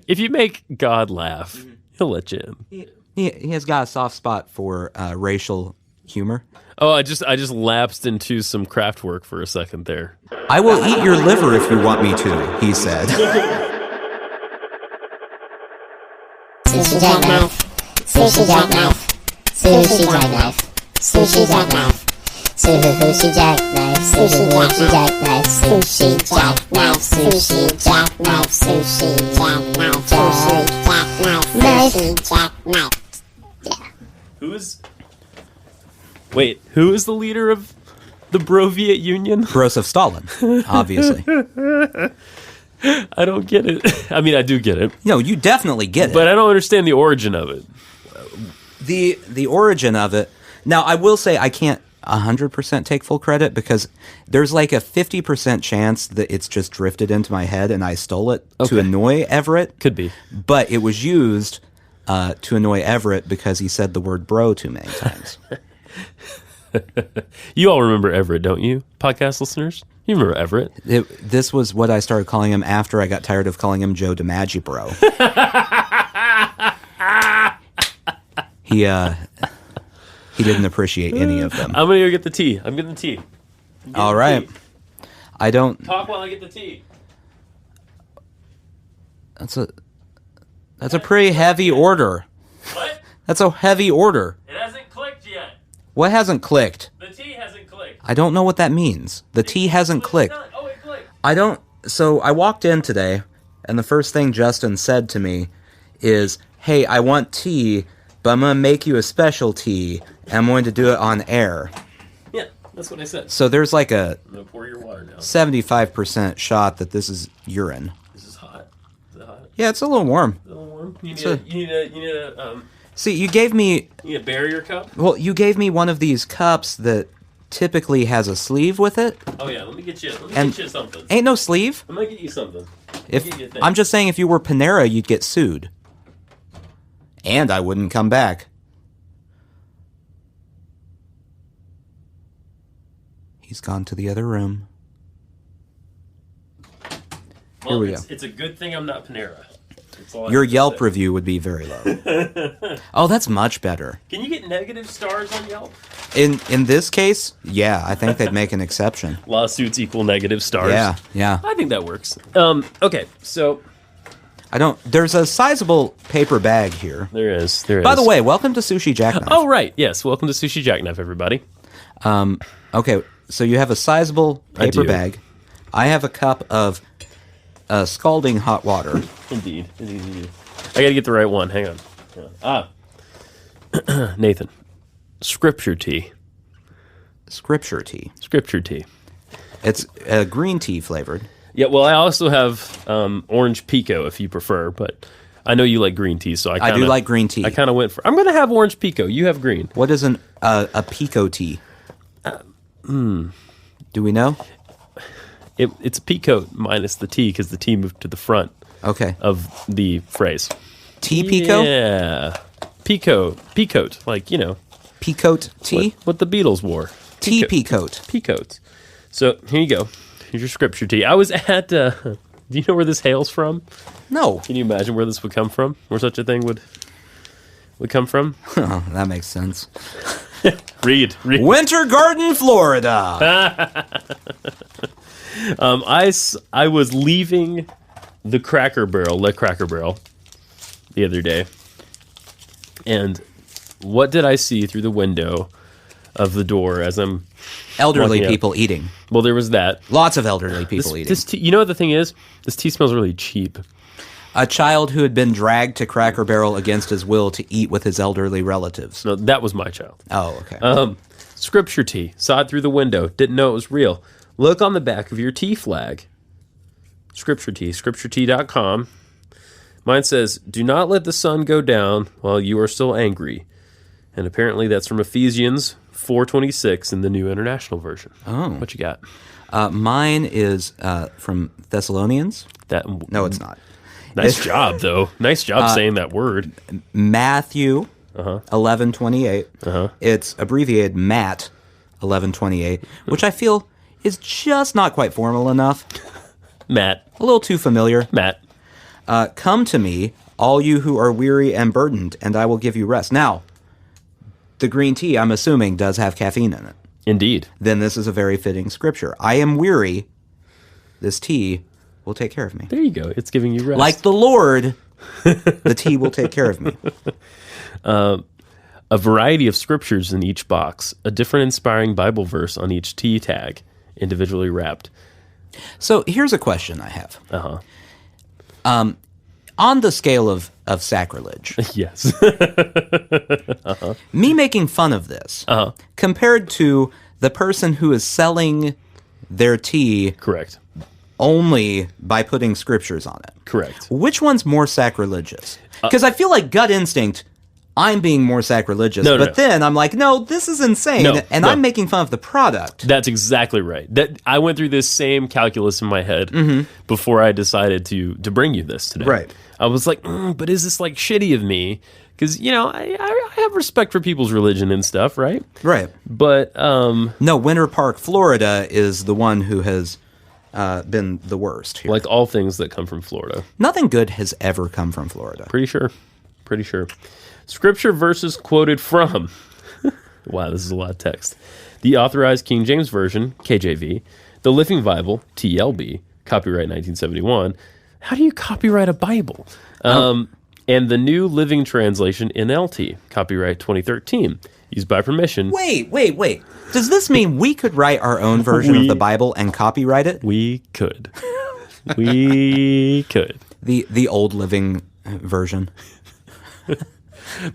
If you make God laugh, he'll let you in. He has got a soft spot for racial humor. Oh, I just lapsed into some craft work for a second there. I will eat your liver if you want me to, he said. Sushi jackknife. Sushi jackknife. Sushi jackknife. Sushi jackknife. Sushi jackknife. Sushi jackknife. Sushi jackknife. Sushi jackknife. Sushi jackknife. Sushi jackknife. Yeah. Who is the leader of the Broviet Union? Joseph Stalin, obviously. I don't get it. I mean, I do get it. No, you definitely get it. But I don't understand the origin of it. The origin of it. Now, I will say I can't 100% take full credit because there's like a 50% chance that it's just drifted into my head and I stole it to annoy Everett. Could be. But it was used to annoy Everett because he said the word bro too many times. You all remember Everett, don't you, podcast listeners? You remember Everett? This was what I started calling him after I got tired of calling him Joe DiMaggio bro. He didn't appreciate any of them. I'm going to go get the tea. I'm getting the tea. All right. Tea. I don't... Talk while I get the tea. That's a pretty heavy order. What? That's a heavy order. It hasn't clicked yet. What hasn't clicked? The tea hasn't clicked. I don't know what that means. The tea hasn't clicked. Oh, it clicked. So I walked in today, and the first thing Justin said to me is, "Hey, I want tea, but I'm going to make you a special tea, and I'm going to do it on air." Yeah, that's what I said. So there's like a I'm going to pour your water down. 75% shot that this is urine. This is hot. Is it hot? Yeah, it's a little warm. A little warm? You need a See, you gave me... You need a barrier cup? Well, you gave me one of these cups that typically has a sleeve with it. Oh, yeah, let me get you something. Ain't no sleeve. I'm going to get you something. I'm just saying if you were Panera, you'd get sued. And I wouldn't come back. He's gone to the other room. Well, Here we go. It's a good thing I'm not Panera. Your Yelp review would be very low. Oh, that's much better. Can you get negative stars on Yelp? In this case, yeah, I think they'd make an exception. Lawsuits equal negative stars. Yeah. I think that works. Okay, so... There's a sizable paper bag here. There is. By the way, welcome to Sushi Jackknife. Oh, right. Yes, welcome to Sushi Jackknife, everybody. Okay, so you have a sizable paper bag. I have a cup of scalding hot water. Indeed. I gotta get the right one. Hang on. Nathan. Scripture tea. Scripture tea. Scripture tea. It's green tea flavored. Yeah, well, I also have orange pico if you prefer, but I know you like green tea, so I do like green tea. I kind of went for... I'm going to have orange pico. You have green. What is a pico tea? Do we know? It's pico minus the T because the T moved to the front of the phrase. Tea pico? Yeah. Peacoat, like, Peacoat tea? What the Beatles wore. Tea peacoat. Peacoats. So, here you go. Here's your scripture tea. I was at, do you know where this hails from? No. Can you imagine where this would come from? Where such a thing would come from? Oh, that makes sense. Read. Winter Garden, Florida. I was leaving the Cracker Barrel, the other day. And what did I see through the window of the door as I'm... Elderly people eating. Well, there was that. Lots of elderly people eating. This tea, you know what the thing is? This tea smells really cheap. A child who had been dragged to Cracker Barrel against his will to eat with his elderly relatives. No, that was my child. Oh, okay. Scripture tea. Saw it through the window. Didn't know it was real. Look on the back of your tea flag. Scripture tea. Scripturetea.com. Mine says, "Do not let the sun go down while you are still angry." And apparently that's from Ephesians 4:26 in the New International Version. Oh. What you got? Mine is from Thessalonians. No, it's not. Nice job, though. Nice job saying that word. Matthew 11:28. It's abbreviated Matt 11:28, which I feel is just not quite formal enough. Matt. A little too familiar. Matt. Come to me, all you who are weary and burdened, and I will give you rest. Now, the green tea, I'm assuming, does have caffeine in it. Indeed. Then this is a very fitting scripture. I am weary. This tea will take care of me. There you go. It's giving you rest. Like the Lord, the tea will take care of me. A variety of scriptures in each box, a different inspiring Bible verse on each tea tag, individually wrapped. So here's a question I have. Uh-huh. On the scale of sacrilege, Yes. me making fun of this, compared to the person who is selling their tea Correct. only by putting scriptures on it, Correct. which one's more sacrilegious? Because I feel like gut instinct, I'm being more sacrilegious, No, but then I'm like, no, this is insane, and I'm making fun of the product. That's exactly right. That I went through this same calculus in my head before I decided to bring you this today. Right. I was like, but is this like shitty of me? Because I have respect for people's religion and stuff, right? Right. But No, Winter Park, Florida is the one who has been the worst here. like all things that come from Florida, Nothing good has ever come from Florida. pretty sure. Scripture verses quoted from. Wow, this is a lot of text. The Authorized King James Version, KJV. The Living Bible, TLB. Copyright 1971. How do you copyright a Bible? And the New Living Translation, NLT. Copyright 2013. Used by permission. Wait. Does this mean we could write our own version of the Bible and copyright it? We could. We could. The old living version?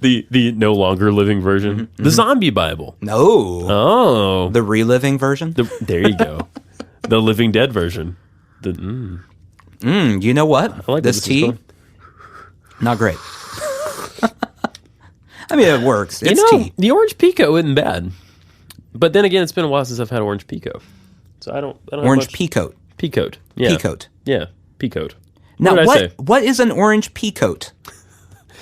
The no longer living version. The Zombie Bible. No. Oh. The reliving version? There you go. The Living Dead version. You know what? I like this this tea, one. not great. I mean, it works. It's tea. The orange pico isn't bad. But then again, it's been a while since I've had orange pico. So I don't have Orange much. peacoat. Peacoat. Yeah. Peacoat. Yeah. Peacoat. Now, What did I say? what is an orange peacoat?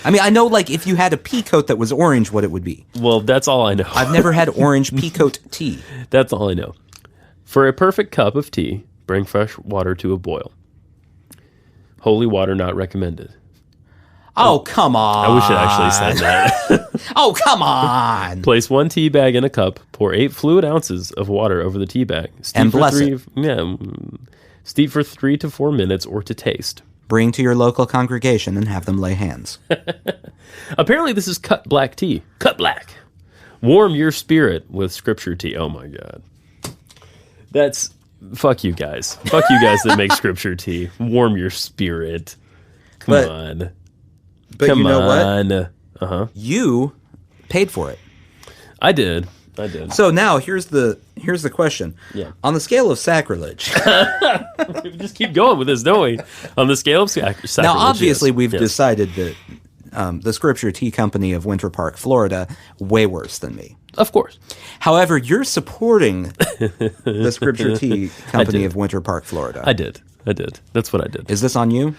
I mean, I know, like, if you had a peacoat that was orange, what it would be. Well, that's all I know. I've never had orange peacoat tea. That's all I know. For a perfect cup of tea, bring fresh water to a boil. Holy water not recommended. Oh, come on. I wish it actually said that. Oh, come on. Place 1 tea bag in a cup. Pour 8 fluid ounces of water over the tea bag. Steep And for bless 3, it. Yeah. Steep for 3 to 4 minutes or to taste. Bring to your local congregation and have them lay hands. Apparently, this is cut black tea. Cut black. Warm your spirit with scripture tea. Oh my God. That's fuck you guys. Fuck you guys that make scripture tea. Warm your spirit. Come But- on. But Come you know on. what? You paid for it. I did. So now here's the question. Yeah. On the scale of sacrilege. We just keep going with this, don't we? On the scale of sacrilege. Now, obviously, yes. we've Yes. decided that the Scripture Tea Company of Winter Park, Florida, way worse than me. Of course. However, you're supporting the Scripture Tea Company did. of Winter Park, Florida. I did. That's what I did. Is this on you?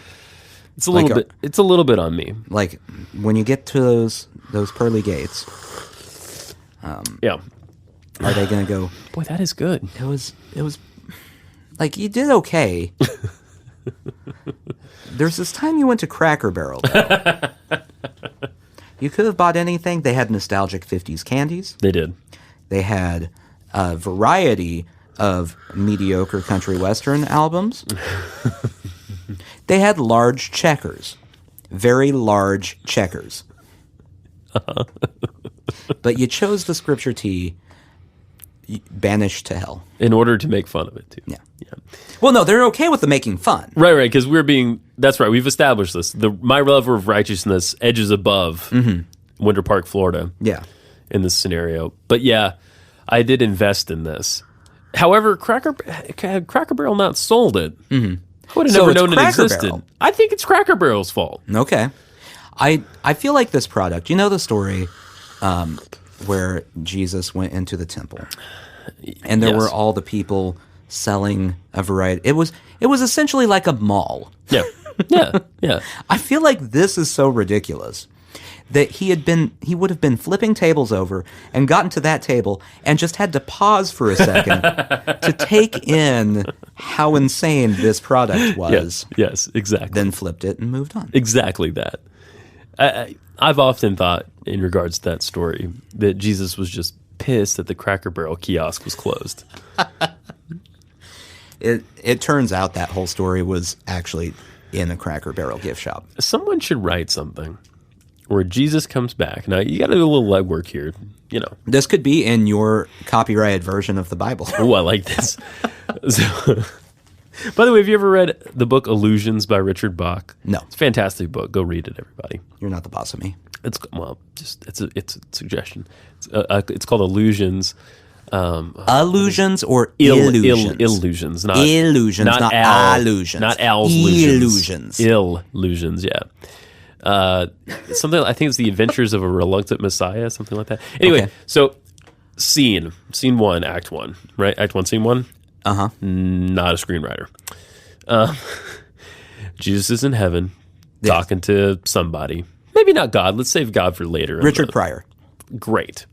It's a little like bit. It's a little bit on me. Like when you get to those pearly gates, Yeah. are they going to go? Boy, that is good. It was like you did okay. There's this time you went to Cracker Barrel. Though. You could have bought anything. They had nostalgic 50s candies. They did. They had a variety of mediocre country western albums. They had large checkers. Very large checkers. But you chose the Scripture Tea, banished to hell. In order to make fun of it too. Yeah. Well, no, they're okay with the making fun. Right, because we're being. That's right. We've established this. My level of righteousness edges above Winter Park, Florida. Yeah. In this scenario, but yeah, I did invest in this. However, Cracker Barrel not sold it. I would have So never it's known it Cracker existed. Barrel. I think it's Cracker Barrel's fault. Okay. I feel like this product, you know the story where Jesus went into the temple and there Yes. were all the people selling a variety. It was essentially like a mall. Yeah, yeah, yeah. I feel like this is so ridiculous that he would have been flipping tables over and gotten to that table and just had to pause for a second to take in how insane this product was. Yes, exactly. Then flipped it and moved on. Exactly that. I've often thought, in regards to that story, that Jesus was just pissed that the Cracker Barrel kiosk was closed. It turns out that whole story was actually in a Cracker Barrel gift shop. Someone should write something where Jesus comes back. Now, you got to do a little legwork here, you know. This could be in your copyrighted version of the Bible. Oh, I like this. So, by the way, have you ever read the book Illusions by Richard Bach? No. It's a fantastic book. Go read it, everybody. You're not the boss of me. It's a suggestion. It's called Illusions. Illusions or illusions? Illusions, not illusions, not allusions. Not Al's illusions. Illusions, yeah. Something, I think it's The Adventures of a Reluctant Messiah, something like that. Anyway, Okay. so scene 1, act 1, right? Act 1, scene 1. Uh-huh. Not a screenwriter. Jesus is in heaven talking to somebody. Maybe not God. Let's save God for later. Richard Pryor. Great.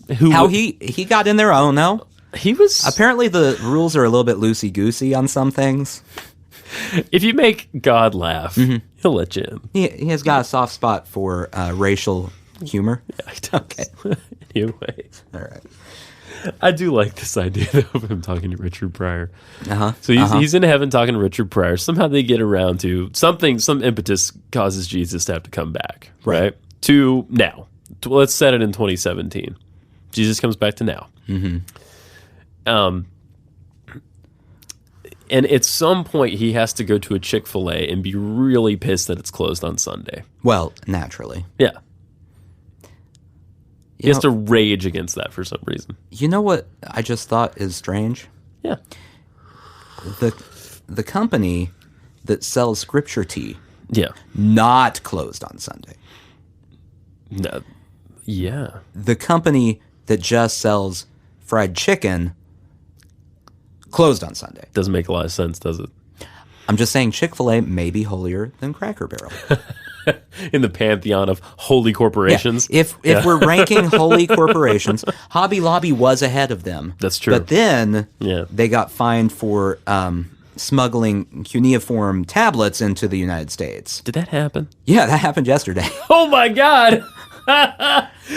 How he got in there, I don't know. He was... Apparently the rules are a little bit loosey-goosey on some things. If you make God laugh, he'll let you in. He has got a soft spot for racial humor. Okay. Anyway. All right. I do like this idea though, of him talking to Richard Pryor. Uh-huh. So he's in heaven talking to Richard Pryor. Somehow they get around to something, some impetus causes Jesus to have to come back, right? To now. Let's set it in 2017. Jesus comes back to now. And at some point, he has to go to a Chick-fil-A and be really pissed that it's closed on Sunday. Well, naturally. Yeah. He has to rage against that for some reason. You know what I just thought is strange? Yeah. The company that sells Scripture tea, not closed on Sunday. No. Yeah. The company that just sells fried chicken, closed on Sunday. Doesn't make a lot of sense, does it? I'm just saying Chick-fil-A may be holier than Cracker Barrel. In the pantheon of holy corporations. Yeah. If we're ranking holy corporations, Hobby Lobby was ahead of them. That's true. But then they got fined for smuggling cuneiform tablets into the United States. Did that happen? Yeah, that happened yesterday. Oh my God!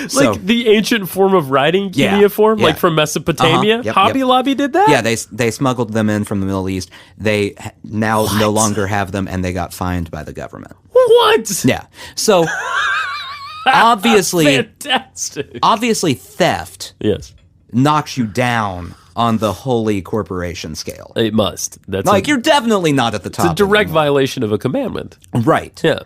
So, the ancient form of writing, cuneiform, like from Mesopotamia. Yep, Hobby Lobby did that? Yeah, they smuggled them in from the Middle East. They now no longer have them, and they got fined by the government. What? Yeah. So obviously, fantastic. Obviously, theft Yes. knocks you down on the holy corporation scale. It must. That's Like you're definitely not at the top. it's a direct anymore. violation of a commandment. Right. Yeah.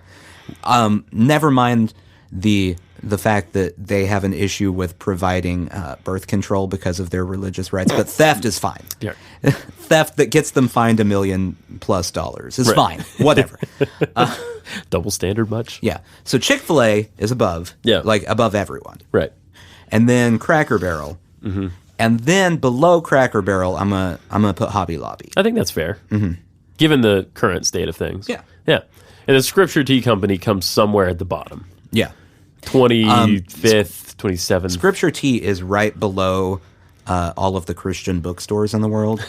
Never mind the fact that they have an issue with providing birth control because of their religious rights, but theft is fine. Yeah. Theft that gets them fined $1 million+ is fine. Whatever. Double standard much? Yeah. So Chick-fil-A is above. Yeah. Like above everyone. Right. And then Cracker Barrel. Mm-hmm. And then below Cracker Barrel, I'm gonna put Hobby Lobby. I think that's fair. Mm-hmm. Given the current state of things. Yeah. Yeah. And the Scripture Tea Company comes somewhere at the bottom. Yeah. 25th, 27th. Scripture Tea is right below all of the Christian bookstores in the world.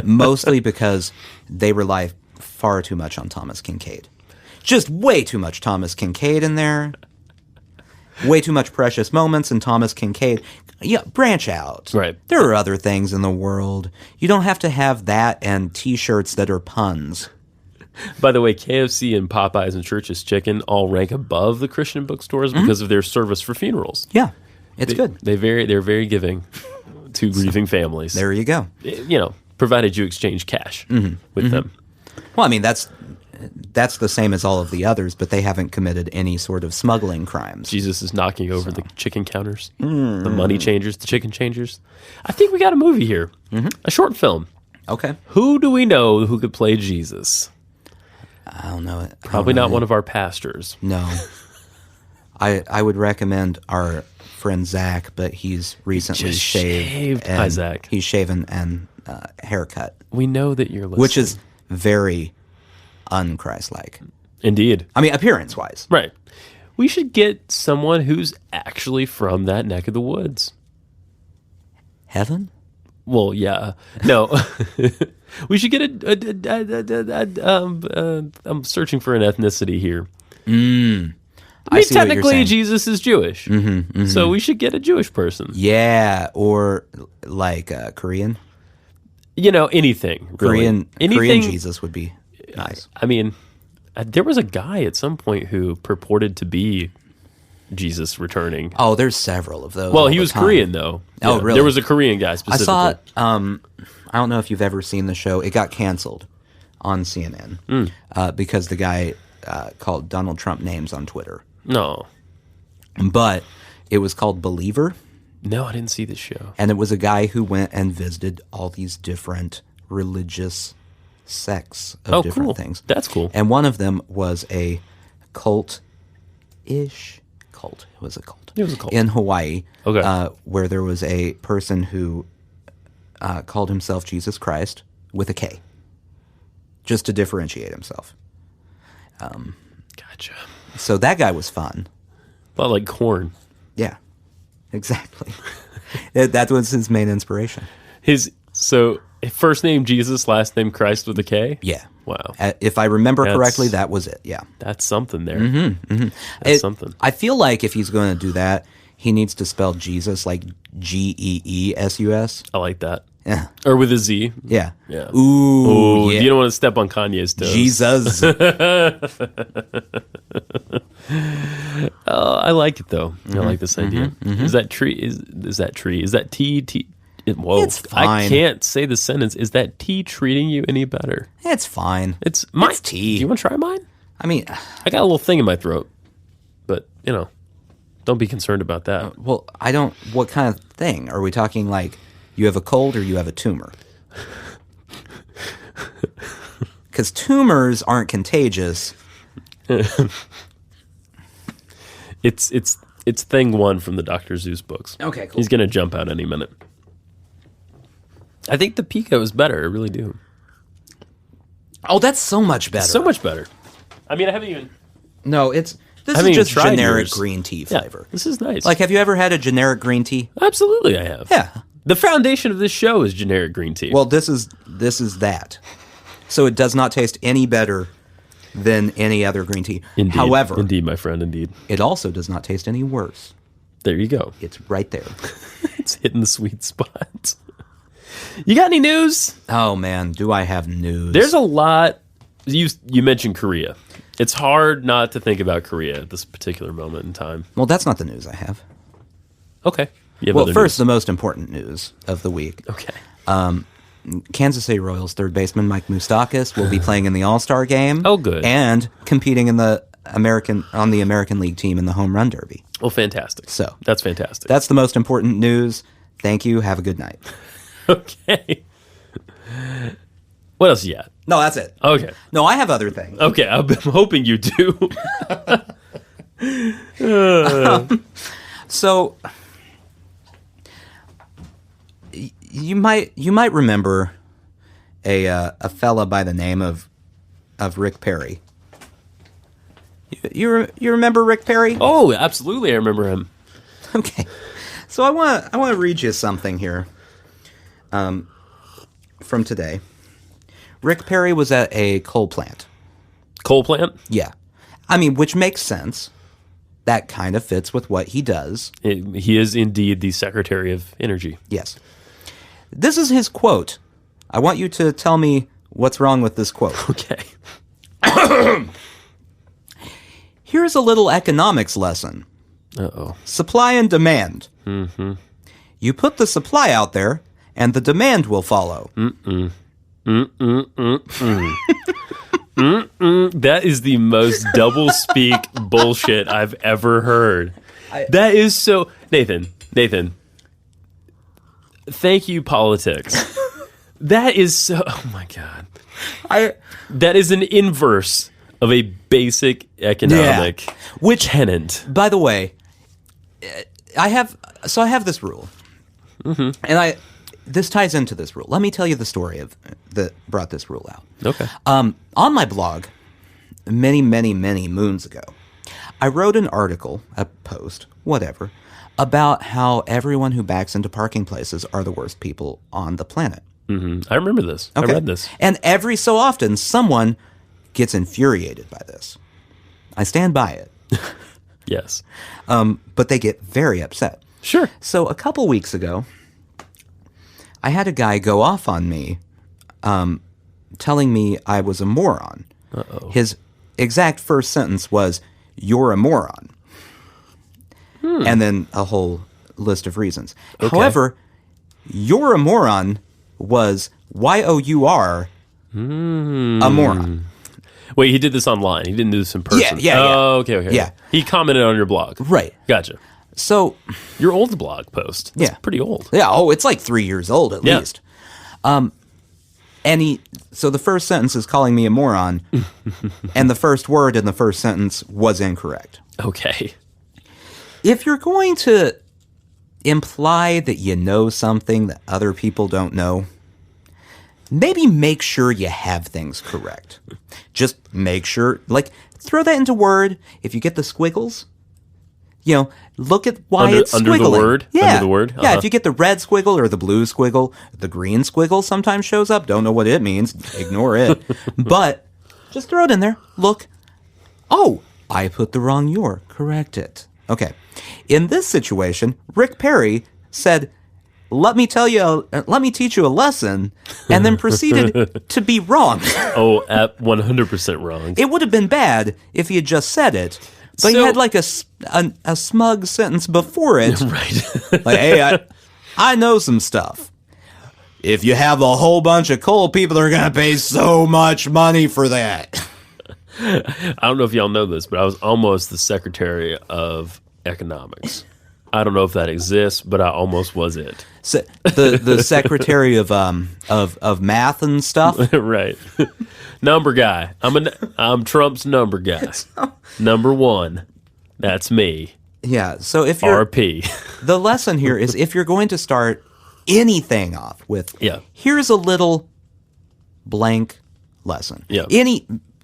Mostly because they rely far too much on Thomas Kincaid. Just way too much Thomas Kincaid in there. Way too much precious moments in Thomas Kincaid. Yeah, branch out. Right. There are other things in the world. You don't have to have that and T-shirts that are puns. By the way, KFC and Popeyes and Church's Chicken all rank above the Christian bookstores because of their service for funerals. Yeah, it's good. They're very giving to grieving families. There you go. You know, provided you exchange cash with them. Well, I mean, that's the same as all of the others, but they haven't committed any sort of smuggling crimes. Jesus is knocking over the chicken counters, the money changers, the chicken changers. I think we got a movie here, a short film. Okay. Who do we know who could play Jesus? I don't know it. Probably not one of our pastors. No. I would recommend our friend Zach, but he's recently just shaved. Hi, Zach. He's shaven and haircut, We know that you're listening. which is very un-Christ-like. Indeed. I mean, appearance-wise. Right. We should get someone who's actually from that neck of the woods. Heaven? Well, yeah. No. We should get I'm searching for an ethnicity here. I mean, I see what you're technically, saying. Jesus is Jewish. So we should get a Jewish person. Yeah, or like Korean. Anything. Really. Anything. Korean Jesus would be nice. I mean, there was a guy at some point who purported to be Jesus returning. Oh, there's several of those. Well, all he the was time. Korean, though. Oh, Yeah, really? There was a Korean guy I specifically. saw it. I don't know if you've ever seen the show. It got canceled on CNN because the guy called Donald Trump names on Twitter. No. But it was called Believer, No, I didn't see this show. and it was a guy who went and visited all these different religious sects of different cool. things. That's cool. And one of them was a cult-ish cult. It was a cult. It was a cult. In Hawaii, Okay. where there was a person who called himself Jesus Christ with a K, just to differentiate himself. Gotcha. So that guy was fun. A lot like corn. Yeah, exactly. That was his main inspiration. So first name Jesus, last name Christ with a K? Yeah. Wow. If I remember That's- correctly, that was it. Yeah. That's something there. That's something. I feel like if he's going to do that, he needs to spell Jesus like Geesus. I like that. Yeah. Or with a Z. Yeah. Yeah. Ooh, yeah. You don't want to step on Kanye's toes. Jesus. I like it though. I like this idea. Is that tree? Is that tree? Is that T? Whoa! It's I fine. can't say the sentence. Is that tea treating you any better? It's fine. It's mine. It's tea. Do you want to try mine? I mean, I got a little thing in my throat, but don't be concerned about that. well, I don't. What kind of thing? Are we talking like you have a cold or you have a tumor? Because tumors aren't contagious. It's thing one from the Dr. Zeus books. Okay, cool. He's gonna jump out any minute. I think the Pico is better. I really do. Oh, that's so much better. So much better. I mean, I haven't even. No, this haven't is even just tried generic yours. green tea Yeah, flavor. this is nice. Like, have you ever had a generic green tea? Absolutely, I have. Yeah. The foundation of this show is generic green tea. Well, this is that. So it does not taste any better than any other green tea. indeed, However, indeed, my friend, indeed. it also does not taste any worse. There you go. It's right there. It's hitting the sweet spot. You got any news? Oh man, do I have news? There's a lot. You mentioned Korea. It's hard not to think about Korea at this particular moment in time. Well, that's not the news I have. Okay. You have Well, other first, news. the most important news of the week. Okay. Kansas City Royals third baseman Mike Moustakas will be playing in the All-Star game. Oh, good. And competing in the American League team in the Home Run Derby. Well, fantastic. So that's fantastic. that's the most important news. Thank you. Have a good night. Okay. What else you got? No, that's it. Okay. No, I have other things. Okay. I'm hoping you do. So you might remember a fella by the name of Rick Perry. You remember Rick Perry? Oh, absolutely. I remember him. Okay. So I want to read you something here from today. Rick Perry was at a coal plant. Coal plant? Yeah. I mean, which makes sense. That kind of fits with what he does. He is indeed the Secretary of Energy. Yes. This is his quote. I want you to tell me what's wrong with this quote. Okay. Here's a little economics lesson. Uh-oh. Supply and demand. Mm-hmm. You put the supply out there, and the demand will follow. That is the most double speak bullshit I've ever heard. That is so... Nathan. Thank you, politics. That is so... Oh, my God. That is an inverse of a basic economic tenant. By the way, I have this rule, and this ties into this rule. Let me tell you the story that brought this rule out. Okay. On my blog, many, many, many moons ago, I wrote an article, a post, whatever, about how everyone who backs into parking places are the worst people on the planet. I remember this. Okay. I read this. And every so often, someone gets infuriated by this. I stand by it. Yes. But they get very upset. Sure. So a couple weeks ago, I had a guy go off on me, telling me I was a moron. Uh-oh. His exact first sentence was, "You're a moron." And then a whole list of reasons. Okay. However, "You're a moron" was Y-O-U-R, a moron. Wait, he did this online. He didn't do this in person. Yeah. Oh, okay. Yeah. He commented on your blog. Right. Gotcha. So, Your old blog post. That's Yeah. pretty old. yeah, it's like 3 years old at Yeah. least. So the first sentence is calling me a moron, and the first word in the first sentence was incorrect. Okay. If you're going to imply that you know something that other people don't know, maybe make sure you have things correct. Just make sure, throw that into Word. If you get the squiggles, look at why it's squiggling. Under the word? Yeah. Under the word? Yeah, Uh-huh. if you get the red squiggle or the blue squiggle, the green squiggle sometimes shows up. Don't know what it means. Ignore it. But just throw it in there. Look. Oh, I put the wrong "your." Correct it. Okay. In this situation, Rick Perry said, let me teach you a lesson, and then proceeded to be wrong. Oh, at 100% wrong. It would have been bad if he had just said it, but he So- had a smug sentence before it. Right. Like, hey, I know some stuff. If you have a whole bunch of coal, people are going to pay so much money for that. I don't know if y'all know this, but I was almost the Secretary of Economics. I don't know if that exists, but I almost was it. So, the secretary of math and stuff. Right. Number guy. I'm Trump's number guy. Number one. That's me. Yeah. So if you're RP. the lesson here is if you're going to start anything off with, Yeah. here's a little blank lesson. Yeah.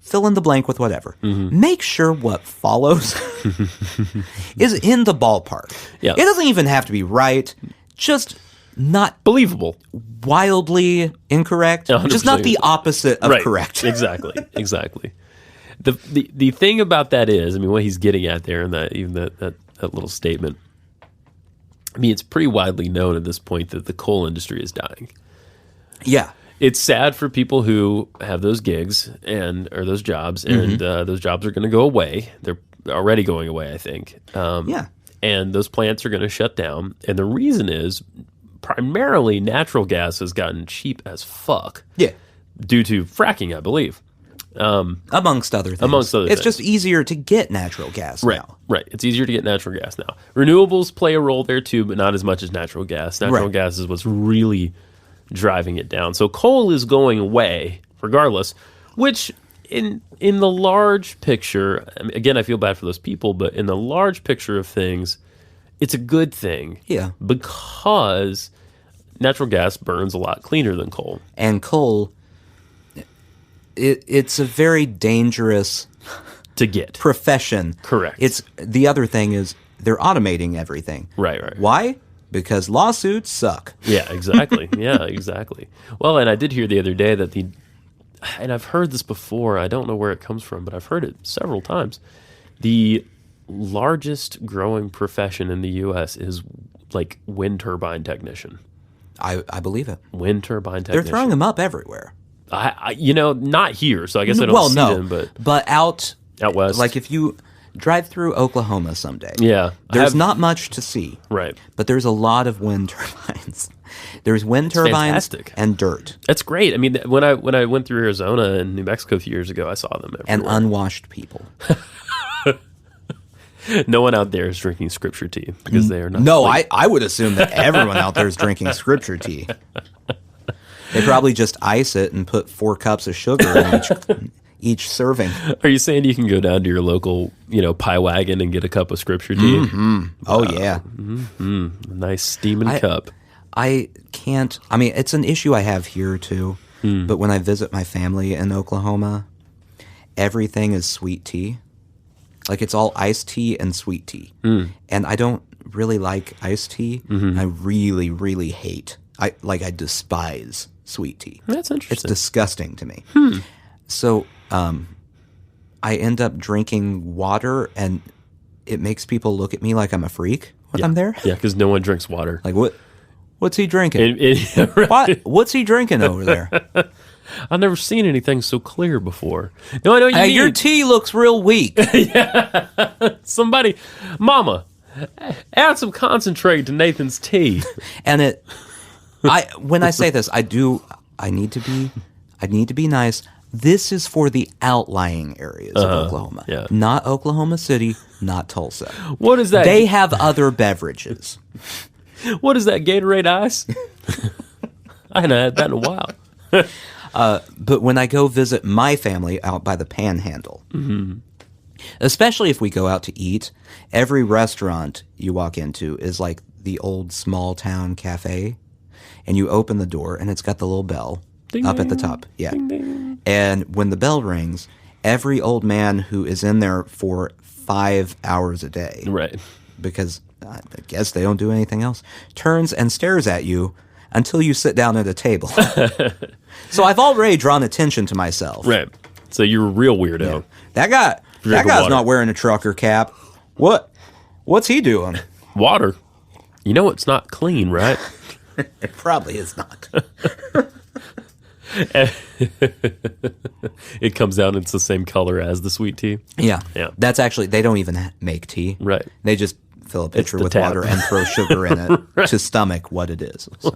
Fill in the blank with whatever. Make sure what follows is in the ballpark. Yeah. It doesn't even have to be right. Just not Believable. wildly incorrect. 100% Just not the opposite of Right. correct. Exactly. The thing about that is, what he's getting at there in that little statement, it's pretty widely known at this point that the coal industry is dying. Yeah. It's sad for people who have those gigs or those jobs, and those jobs are going to go away. They're already going away, I think. Yeah. And those plants are going to shut down. And the reason is primarily natural gas has gotten cheap as fuck. Yeah. Due to fracking, I believe. Amongst other things. It's It's just easier to get natural gas now. Right. It's easier to get natural gas now. Renewables play a role there too, but not as much as natural gas. Natural Right. gas is what's really driving it down. So coal is going away regardless, which in the large picture, again, I feel bad for those people, but in the large picture of things, it's a good thing. Yeah. Because natural gas burns a lot cleaner than coal. And coal, it's a very dangerous To get. profession. Correct. It's the other thing is they're automating everything. Right. Why? Because lawsuits suck. Yeah, exactly. Yeah, exactly. Well, and I did hear the other day that and I've heard this before, I don't know where it comes from, but I've heard it several times. The largest growing profession in the U.S. is like wind turbine technician. I believe it. Wind turbine technician. They're throwing them up everywhere. I not here, so I guess I don't see them, but out west. Like if you drive through Oklahoma someday. Yeah. There's not much to see. Right. But there's a lot of wind turbines. There's wind turbines fantastic. and dirt. That's great. When I went through Arizona and New Mexico a few years ago, I saw them everywhere. And unwashed people. No one out there is drinking scripture tea because they are not. No, I would assume that everyone out there is drinking scripture tea. They probably just ice it and put 4 cups of sugar in each serving. Are you saying you can go down to your local, pie wagon and get a cup of scripture tea? Mm-hmm. Oh, yeah. A nice steaming cup. I can't. It's an issue I have here, too. But when I visit my family in Oklahoma, everything is sweet tea. Like it's all iced tea and sweet tea. And I don't really like iced tea. I really, really hate. I despise sweet tea. That's interesting. It's disgusting to me. So I end up drinking water, and it makes people look at me like I'm a freak when I'm there. Yeah, because no one drinks water. Like, what's he drinking? Right. What's he drinking over there? I've never seen anything so clear before. No, I know what you mean. Your tea looks real weak. Somebody, Mama, add some concentrate to Nathan's tea. And when I say this, I need to be nice. This is for the outlying areas of Oklahoma. Yeah. Not Oklahoma City, not Tulsa. What is that? They have other beverages. What is that, Gatorade Ice? I haven't had that in a while. But when I go visit my family out by the Panhandle, especially if we go out to eat, every restaurant you walk into is like the old small town cafe, and you open the door and it's got the little bell Ding, up at the ding. top. Yeah. Ding, ding. And when the bell rings, every old man who is in there for 5 hours a day, Right. because I guess they don't do anything else, turns and stares at you until you sit down at a table. So I've already drawn attention to myself. Right. So you're a real weirdo. That guy's water. not wearing a trucker cap. What's he doing? Water. You know it's not clean, right? It probably is not. It comes out and it's the same color as the sweet tea. Yeah. Yeah. That's actually, they don't even make tea. Right. They just fill a pitcher the with tap. water and throw sugar in it to stomach what it is. So.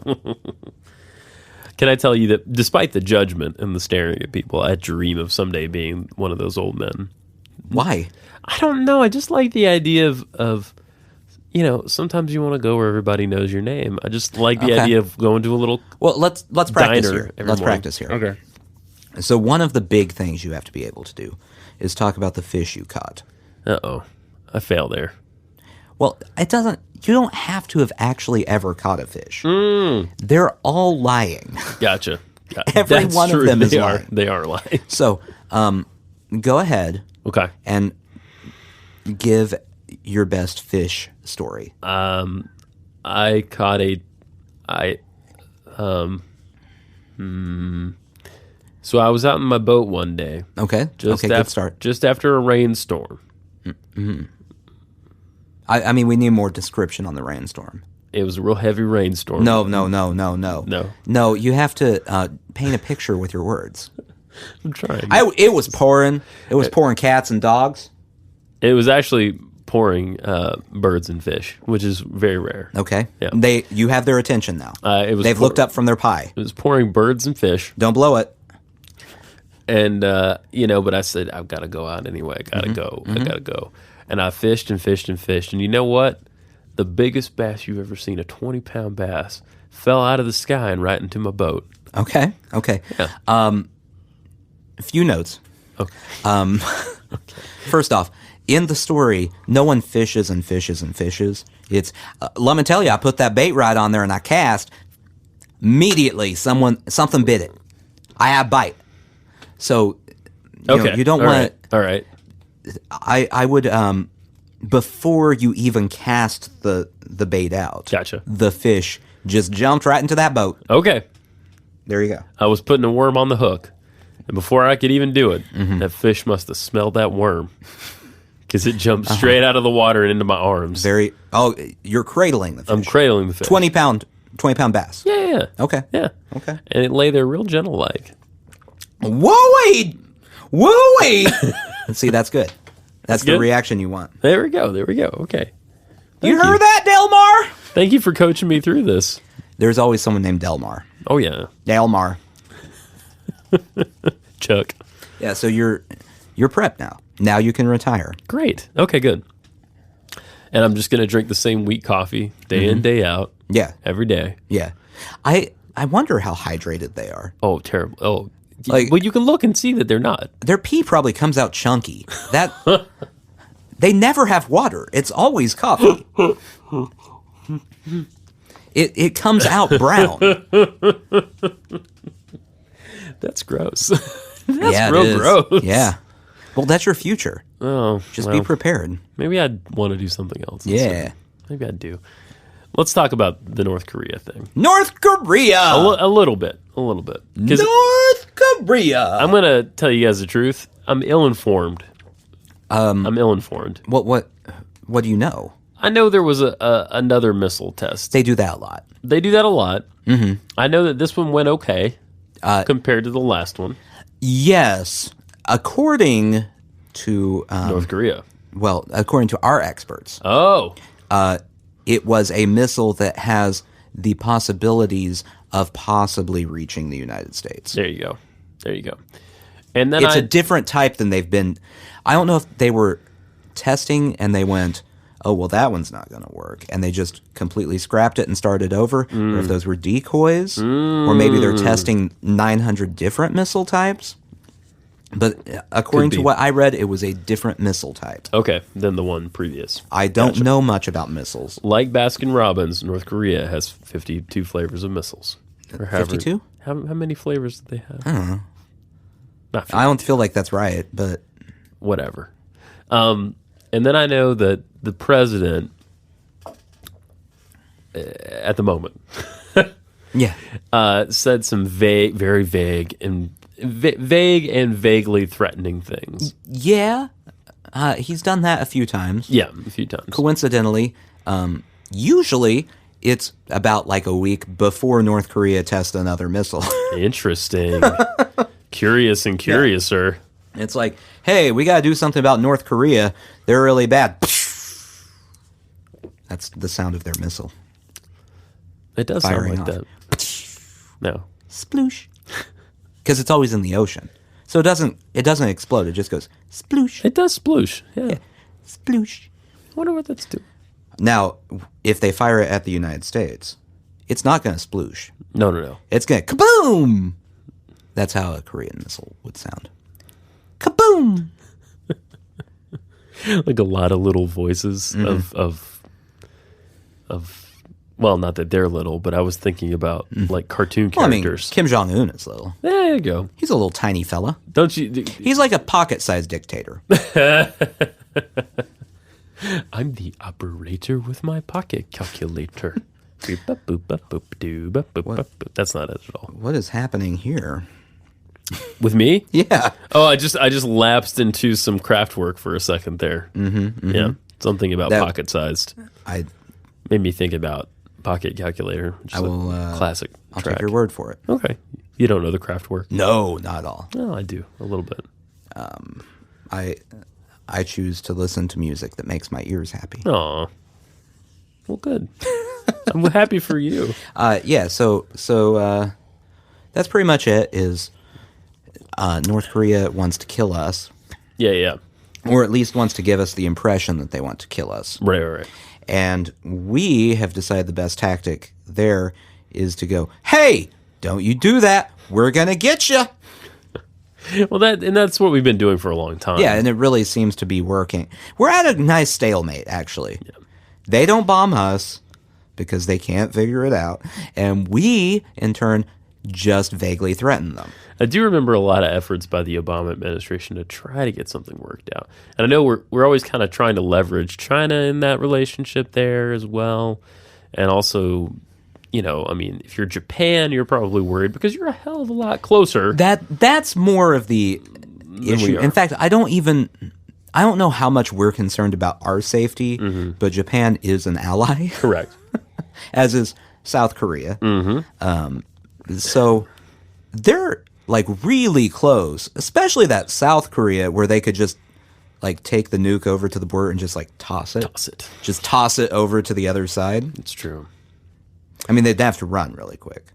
Can I tell you that despite the judgment and the staring at people, I dream of someday being one of those old men. Why? I don't know. I just like the idea of sometimes you want to go where everybody knows your name. I just like the idea of going to a little Well, let's practice diner here. every Let's morning. practice here. Okay. So one of the big things you have to be able to do is talk about the fish you caught. Uh-oh. I fail there. Well, you don't have to have actually ever caught a fish. They're all lying. Gotcha. Every That's one of true. them is They lying. They are lying. So, go ahead Okay. and give your best fish story. I caught So I was out in my boat one day. Okay. Good start. Just after a rainstorm. I mean, we need more description on the rainstorm. It was a real heavy rainstorm. No. No. No, you have to paint a picture with your words. I'm trying. It was pouring. It was pouring cats and dogs. It was actually pouring birds and fish, which is very rare. Okay. Yeah. You have their attention now. They've looked up from their pie. It was pouring birds and fish. Don't blow it. And, but I said, I've got to go out anyway. I got to go. I got to go. And I fished and fished and fished. And you know what? The biggest bass you've ever seen, a 20-pound bass, fell out of the sky and right into my boat. Okay. Yeah. A few notes. Okay. First off, in the story, no one fishes and fishes and fishes. It's, let me tell you, I put that bait right on there and I cast. Immediately, something bit it. I have bite. So, you don't want All right. I would before you even cast the bait out. Gotcha. The fish just jumped right into that boat. Okay. There you go. I was putting a worm on the hook. And before I could even do it, that fish must have smelled that worm. Because it jumped straight out of the water and into my arms. You're cradling the fish. I'm cradling the fish. 20-pound bass. Yeah. Okay. Yeah. Okay. And it lay there real gentle like. Whoa-wee! See, that's good. That's the good? reaction you want. There we go. Okay. You heard that, Delmar? Thank you for coaching me through this. There's always someone named Delmar. Oh, yeah. Delmar. Chuck. Yeah, so you're prepped now. Now you can retire. Great. Okay, good. And I'm just going to drink the same wheat coffee day in, day out. Yeah. Every day. Yeah. I wonder how hydrated they are. Oh, terrible. Oh, Like- well, you can look and see that they're not. Their pee probably comes out chunky. They never have water. It's always coffee. It comes out brown. That's gross. Yeah, real it is. gross. Yeah. Well, that's your future. Oh, Just be prepared. Maybe I'd want to do something else. Yeah. instead. Maybe I'd do. Let's talk about the North Korea thing. North Korea! A little bit. 'Cause North Korea! I'm going to tell you guys the truth. I'm ill-informed. I'm ill-informed. What do you know? I know there was another missile test. They do that a lot. They do that a lot. Mm-hmm. I know that this one went okay compared to the last one. Yes. According to... North Korea. Well, according to our experts, Oh. it was a missile that has the possibilities of possibly reaching the United States. There you go. And then It's a different type than they've been... I don't know if they were testing and they went, oh, well, that one's not going to work. And they just completely scrapped it and started over. Or if those were decoys. Or maybe they're testing 900 different missile types. But according to what I read, it was a different missile type. Okay, than the one previous. I don't know much about missiles. Like Baskin-Robbins, North Korea has 52 flavors of missiles. 52? How many flavors do they have? I don't know. Not 50, I don't feel like that's right, but... whatever. And then I know that the president, at the moment, Yeah. said some very vague and vaguely threatening things. Yeah. He's done that a few times. Yeah, a few times. Coincidentally, usually it's about like a week before North Korea tests another missile. Interesting. Curious and curiouser. It's like, hey, we got to do something about North Korea. They're really bad. That's the sound of their missile. It does Firing sound like off. that. No. Sploosh. Because it's always in the ocean. So it doesn't explode. It just goes sploosh. It does sploosh. Yeah. Sploosh. I wonder what that's doing. Now, if they fire it at the United States, it's not going to sploosh. No. It's going to kaboom. That's how a Korean missile would sound. Kaboom. Like a lot of little voices of well, not that they're little, but I was thinking about like cartoon Well, I mean, characters. Kim Jong-un is little. There you go. He's a little tiny fella. Don't you? He's like a pocket-sized dictator. I'm the operator with my pocket calculator. Boop, boop, boop, boop, boop, doo, boop, boop, boop, boop. That's not it at all. What is happening here? With me? Yeah. Oh, I just lapsed into some craft work for a second there. Yeah, something about That- pocket sized I made me think about pocket calculator. Which is will, a classic I'll track. take your word for it. Okay, you don't know the craft work? No, not at all. No, I do a little bit. I choose to listen to music that makes my ears happy. Aw, well, good. I'm happy for you. Yeah, so that's pretty much it. Is North Korea wants to kill us, Yeah. or at least wants to give us the impression that they want to kill us. Right. And we have decided the best tactic there is to go, hey, don't you do that. We're going to get you. Well, that's what we've been doing for a long time. Yeah, and it really seems to be working. We're at a nice stalemate, actually. Yeah. They don't bomb us because they can't figure it out. And we, in turn, just vaguely threaten them. I do remember a lot of efforts by the Obama administration to try to get something worked out. And I know we're always kind of trying to leverage China in that relationship there as well. And also, I mean, if you're Japan, you're probably worried because you're a hell of a lot closer. That's more of the issue. In fact, I don't know how much we're concerned about our safety, but Japan is an ally. Correct. As is South Korea. So they're like really close, especially that South Korea where they could just like take the nuke over to the border and just like toss it. Just toss it over to the other side. It's true. I mean, they'd have to run really quick.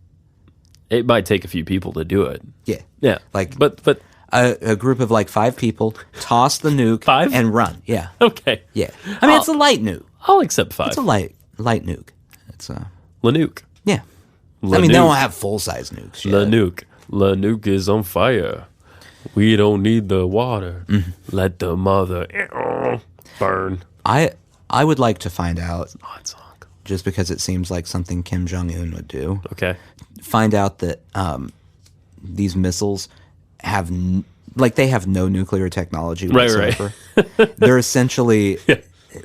It might take a few people to do it. Yeah. Yeah. Like, but a group of like 5 people toss the nuke 5? and run. Yeah. Okay. Yeah. I mean, it's a light nuke. I'll accept 5. It's a light nuke. It's Lanuke. yeah. La I mean, they nuke. don't have full-size nukes yet. La nuke is on fire. We don't need the water. Let the mother burn. I would like to find out, Odd song. just because it seems like something Kim Jong-un would do, Okay. find out that these missiles have like they have no nuclear technology Right, whatsoever. They're essentially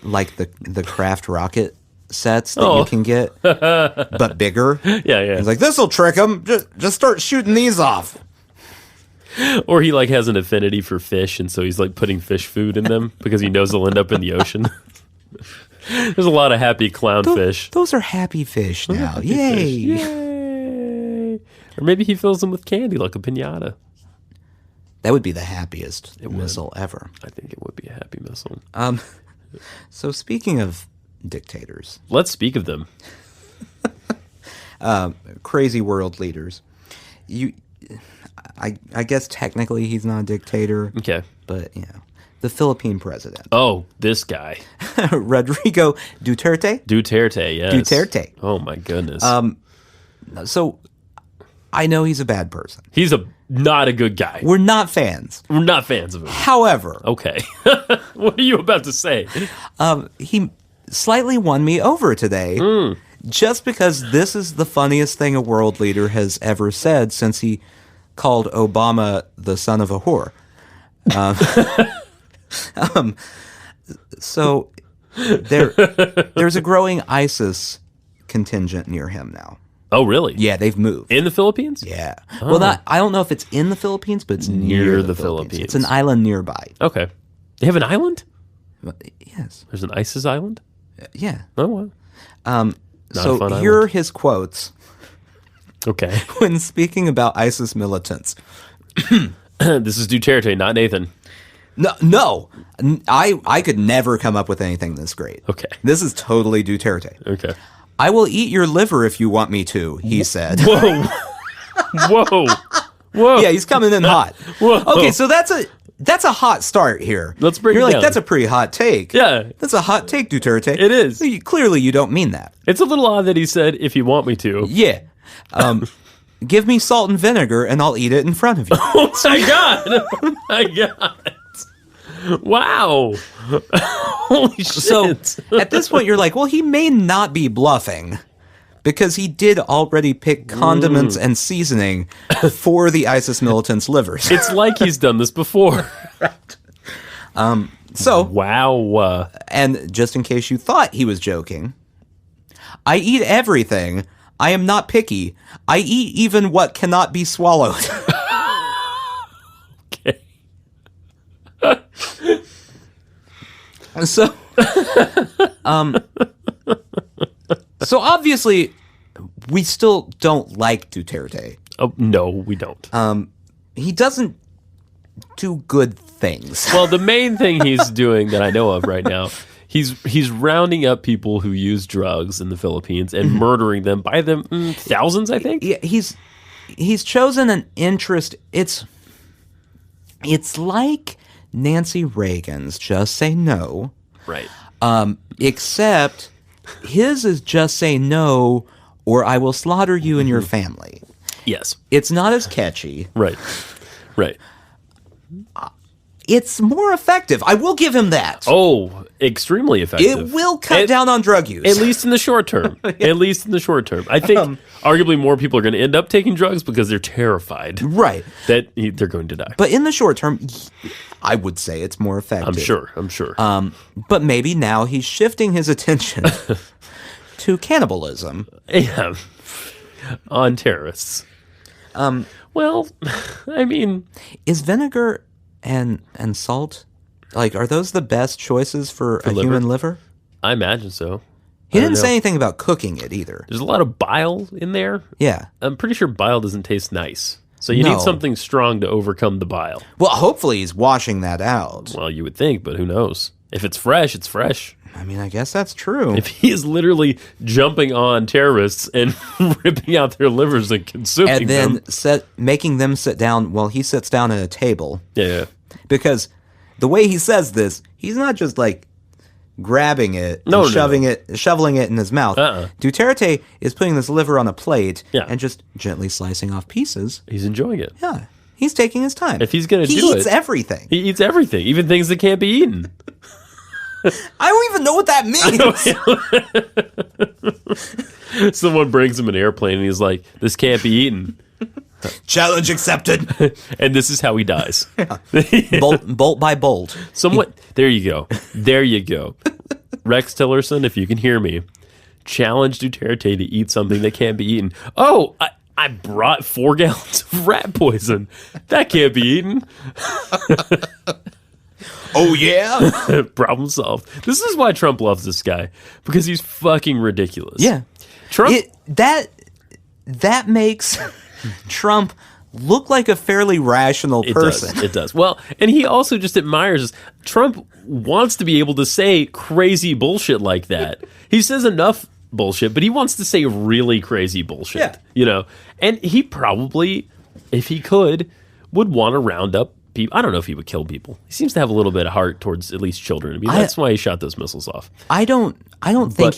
like the craft rocket sets that you can get, but bigger. Yeah. It's like, this'll trick them. Just start shooting these off. Or he like has an affinity for fish, and so he's like putting fish food in them because he knows they'll end up in the ocean. There's a lot of happy clownfish. Those are happy fish now. Happy Yay. fish. Yay! Or maybe he fills them with candy like a piñata. That would be the happiest missile ever. I think it would be a happy missile. So speaking of dictators, Let's speak of them. crazy world leaders, I guess technically he's not a dictator. Okay. But, the Philippine president. Oh, this guy. Rodrigo Duterte. Duterte, yes. Duterte. Oh, my goodness. So I know he's a bad person. He's not a good guy. We're not fans. We're not fans of him. However, Okay. What are you about to say? he slightly won me over today just because this is the funniest thing a world leader has ever said since he called Obama the son of a whore. So there's a growing ISIS contingent near him now. Oh, really? Yeah, they've moved. In the Philippines? Yeah. Oh. Well, I don't know if it's in the Philippines, but it's near the Philippines. It's an island nearby. Okay. They have an island? Yes. There's an ISIS island? Yeah. Oh, wow. So a fun here are island. his quotes Okay. when speaking about ISIS militants. This is Duterte, not Nathan. No, I could never come up with anything this great. Okay. This is totally Duterte. Okay. I will eat your liver if you want me to, he said. Whoa. Whoa. Whoa. Yeah, he's coming in hot. Whoa. Okay, so that's a hot start here. Let's break You're it like, down. that's a pretty hot take. Yeah. That's a hot take, Duterte. It is. Clearly, you don't mean that. It's a little odd that he said, if you want me to. Yeah. Give me salt and vinegar, and I'll eat it in front of you. Oh, my God. Oh, my God. Wow. Holy shit. So at this point, you're like, well, he may not be bluffing because he did already pick condiments and seasoning for the ISIS militants' livers. It's like he's done this before. So, Wow. and just in case you thought he was joking, I eat everything. I am not picky. I eat even what cannot be swallowed. Okay. So, so obviously, we still don't like Duterte. Oh, no, we don't. He doesn't do good things. Well, the main thing he's doing that I know of right now, he's rounding up people who use drugs in the Philippines and murdering them by the thousands, I think. Yeah, he's chosen an interest. It's like Nancy Reagan's Just Say No. Right. Except his is just say no or I will slaughter you and your family. Yes. It's not as catchy. Right. Right. It's more effective. I will give him that. Oh, extremely effective. It will cut down on drug use. At least in the short term. At least in the short term. I think arguably more people are going to end up taking drugs because they're terrified Right. that they're going to die. But in the short term, I would say it's more effective. I'm sure. But maybe now he's shifting his attention to cannibalism. Yeah. On terrorists. Well, I mean, Is vinegar and salt, like, are those the best choices for a liver? human liver? I imagine so. He I don't didn't say know. anything about cooking it either. There's a lot of bile in there. Yeah. I'm pretty sure bile doesn't taste nice. So you No. need something strong to overcome the bile. Well, hopefully he's washing that out. Well, you would think, but who knows? If it's fresh, it's fresh. I mean, I guess that's true. If he is literally jumping on terrorists and ripping out their livers and consuming And then them. making them sit down while he sits down at a table. Yeah. Because the way he says this, he's not just like grabbing it and No. shoveling it in his mouth. Duterte is putting this liver on a plate Yeah. and just gently slicing off pieces. He's enjoying it. Yeah. He's taking his time. If he's gonna he do eats it- everything. He eats everything, even things that can't be eaten. I don't even know what that means. Someone brings him an airplane and he's like, this can't be eaten. Challenge accepted. And this is how he dies. Bolt by bolt. Somewhat. There you go. There you go. Rex Tillerson, if you can hear me, challenge Duterte to eat something that can't be eaten. Oh, I brought 4 gallons of rat poison. That can't be eaten. Oh, yeah? Problem solved. This is why Trump loves this guy. Because he's fucking ridiculous. Yeah. Trump... That makes Trump look like a fairly rational person. It does. Well, and he also just admires us. Trump wants to be able to say crazy bullshit like that. He says enough bullshit, but he wants to say really crazy bullshit. Yeah. You know? And he probably, if he could, would want to round up people. I don't know if he would kill people. He seems to have a little bit of heart towards at least children. I mean, that's why he shot those missiles off. I don't think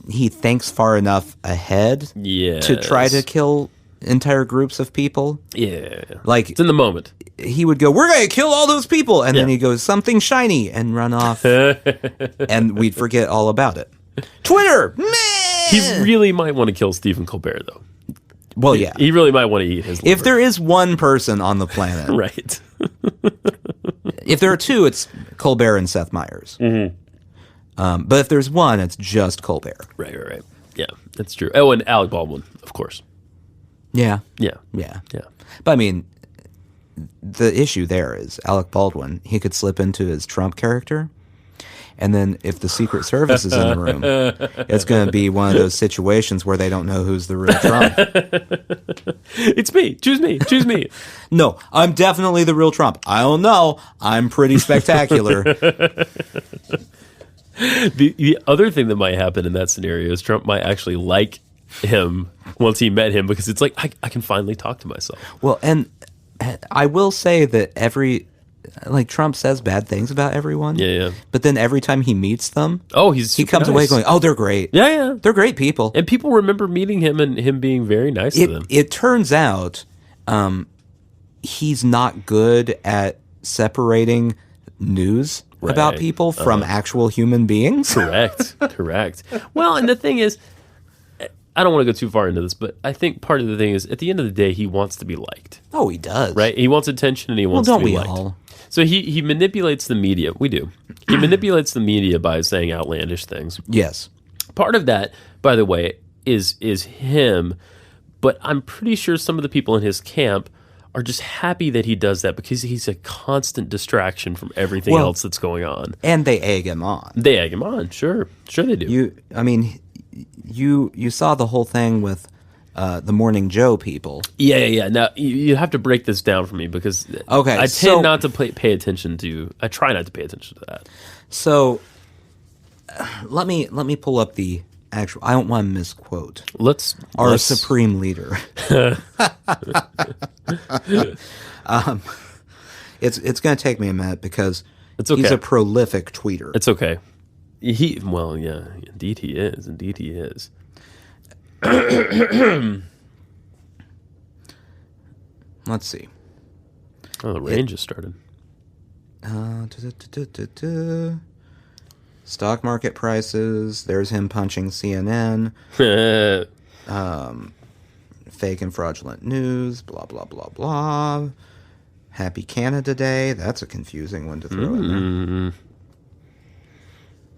he thinks far enough ahead to try to kill entire groups of people. Yeah. Like, it's in the moment. He would go, we're going to kill all those people. And then he goes, something shiny, and run off. And we'd forget all about it. Twitter, man! He really might want to kill Stephen Colbert, though. Well, yeah. He really might want to eat his liver. If there is one person on the planet. Right. If there are 2, it's Colbert and Seth Meyers. Mm-hmm. But if there's one, it's just Colbert. Right. Yeah, that's true. Oh, and Alec Baldwin, of course. Yeah. Yeah. But I mean, the issue there is Alec Baldwin, he could slip into his Trump character, and then if the Secret Service is in the room, it's going to be one of those situations where they don't know who's the real Trump. It's me. Choose me. No, I'm definitely the real Trump. I don't know. I'm pretty spectacular. The other thing that might happen in that scenario is Trump might actually like him once he met him, because it's like, I can finally talk to myself. Well, and I will say that Trump says bad things about everyone. Yeah. But then every time he meets them, he comes nice. away going, oh, they're great. Yeah. They're great people. And people remember meeting him and him being very nice to them. It turns out he's not good at separating news about people from actual human beings. Correct. Well, and the thing is, I don't want to go too far into this, but I think part of the thing is, at the end of the day, he wants to be liked. Oh, he does. Right? He wants attention and he wants to be liked. All? So he manipulates the media. We do. He manipulates the media by saying outlandish things. Yes. Part of that, by the way, is him, but I'm pretty sure some of the people in his camp are just happy that he does that, because he's a constant distraction from everything else that's going on. And they egg him on. Sure they do. You saw the whole thing with the Morning Joe people. Yeah. Now, you have to break this down for me, because I tend not to pay attention to... I try not to pay attention to that. So, let me pull up the actual... I don't want to misquote. Our supreme leader. It's going to take me a minute, because he's a prolific tweeter. It's okay. Indeed he is. Let's see. Oh, the rain just started. Stock market prices. There's him punching CNN. Fake and fraudulent news. Blah, blah, blah, blah. Happy Canada Day. That's a confusing one to throw in there.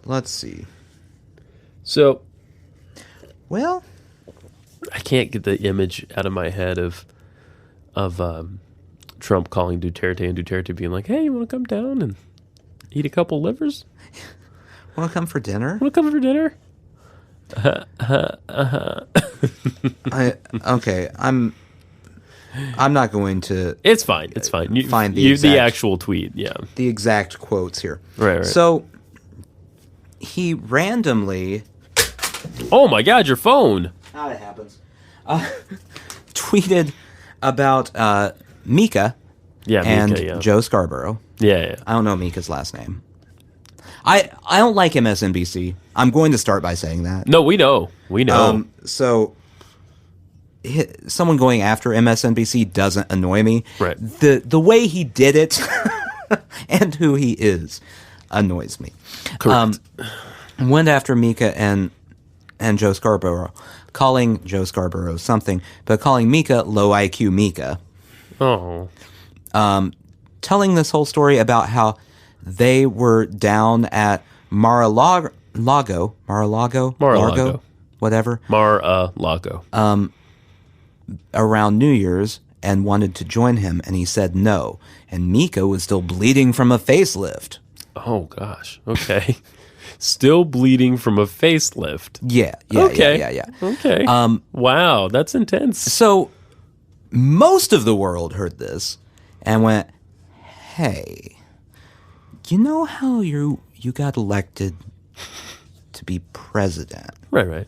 Let's see. So, well, I can't get the image out of my head of Trump calling Duterte and Duterte being like, "Hey, you want to come down and eat a couple livers? Want to come for dinner? Want to come for dinner?" I'm not going to. It's fine. You find the actual tweet. Yeah, the exact quotes here. Right. So he randomly. Oh my God! Your phone. How it happens. Tweeted about Mika. Yeah, and Mika, yeah. Joe Scarborough. Yeah. I don't know Mika's last name. I don't like MSNBC. I'm going to start by saying that. No, we know. So someone going after MSNBC doesn't annoy me. Right. The way he did it and who he is annoys me. Correct. Went after Mika and and Joe Scarborough, calling Joe Scarborough something, but calling Mika low IQ Mika. Oh. Telling this whole story about how they were down at Mar-a-Lago, whatever, Mar-a-Lago. around New Year's and wanted to join him, and he said no. And Mika was still bleeding from a facelift. Oh, gosh. Okay. Still bleeding from a facelift. Yeah. Okay. Wow, that's intense. So most of the world heard this and went, hey, you know how you got elected to be president? Right.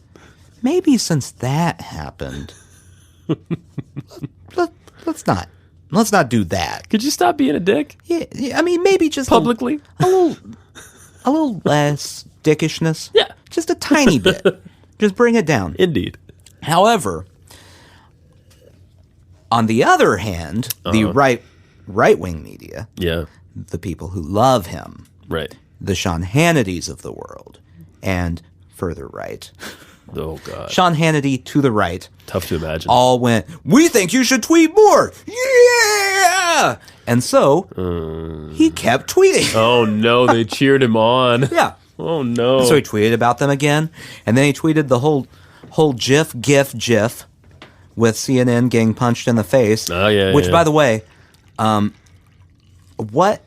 Maybe since that happened, let's not do that. Could you stop being a dick? Yeah, I mean, maybe just Publicly? a little less dickishness. Yeah. Just a tiny bit. Just bring it down. Indeed. However, on the other hand, the right-wing media, Yeah. the people who love him, Right. the Sean Hannitys of the world, and further right, Oh, God. Sean Hannity to the right, Tough to imagine. all went, we think you should tweet more. Yeah! And so, he kept tweeting. Oh, no. They cheered him on. Yeah. Oh, no. So he tweeted about them again, and then he tweeted the whole GIF with CNN getting punched in the face. Oh, yeah, Which, yeah. by the way, what